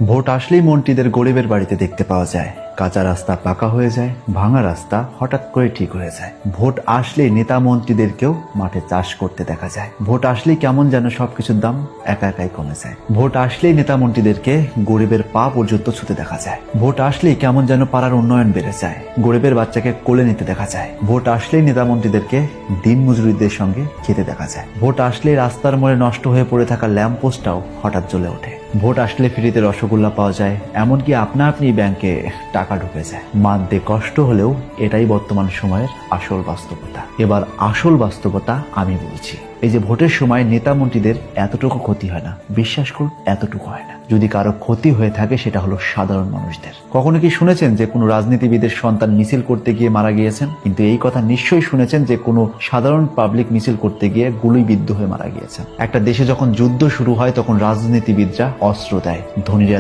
Vote আসলেই মন্ত্রীদের গরিবের বাড়িতে দেখতে পাওয়া যায়। কাঁচা রাস্তা পাকা হয়ে যায়, ভাঙা রাস্তা হঠাৎ করে ঠিক হয়ে যায়। ভোট আসলেই নেতা মন্ত্রীদেরকেও মাঠে চাষ করতে দেখা যায়। ভোট আসলেই কেমন যেন সবকিছুর দাম একা একাই কমে যায়। ভোট আসলেই নেতা মন্ত্রীদেরকে গরিবের পা পর্যন্ত ছুতে দেখা যায়। ভোট আসলেই কেমন যেন পাড়ার উন্নয়ন বেড়ে যায়, গরিবের বাচ্চাকে কোলে নিতে দেখা যায়। ভোট আসলেই নেতা মন্ত্রীদেরকে দিন মজুরিদের সঙ্গে খেতে দেখা যায়। ভোট আসলেই রাস্তার মোড়ে নষ্ট হয়ে পড়ে থাকা ল্যাম্প পোস্টটাও হঠাৎ জ্বলে ওঠে। ভোট আসলে ফ্রিতে রসগোল্লা পাওয়া যায়, এমনকি আপনা আপনি ব্যাংকে টাকা ঢুকে যায়। মানতে কষ্ট হলেও এটাই বর্তমান সময়ের আসল বাস্তবতা। এবার আসল বাস্তবতা আমি বলছি, এই যে ভোটের সময় নেতা মন্ত্রীদের এতটুকু ক্ষতি হয় না, বিশ্বাস করুন এতটুকু হয় না। যদি কারো ক্ষতি হয়ে থাকে সেটা হলো সাধারণ মানুষদের। কখনো কি শুনেছেন যে কোনো রাজনীতিবিদের সন্তান মিছিল করতে গিয়ে মারা গিয়েছেন? কিন্তু এই কথা নিশ্চয়ই শুনেছেন যে কোনো সাধারণ পাবলিক মিছিল করতে গিয়ে গুলিবিদ্ধ হয়ে মারা গিয়েছেন। একটা দেশে যখন যুদ্ধ শুরু হয় তখন রাজনীতিবিদরা অস্ত্র দেয়, ধনীরা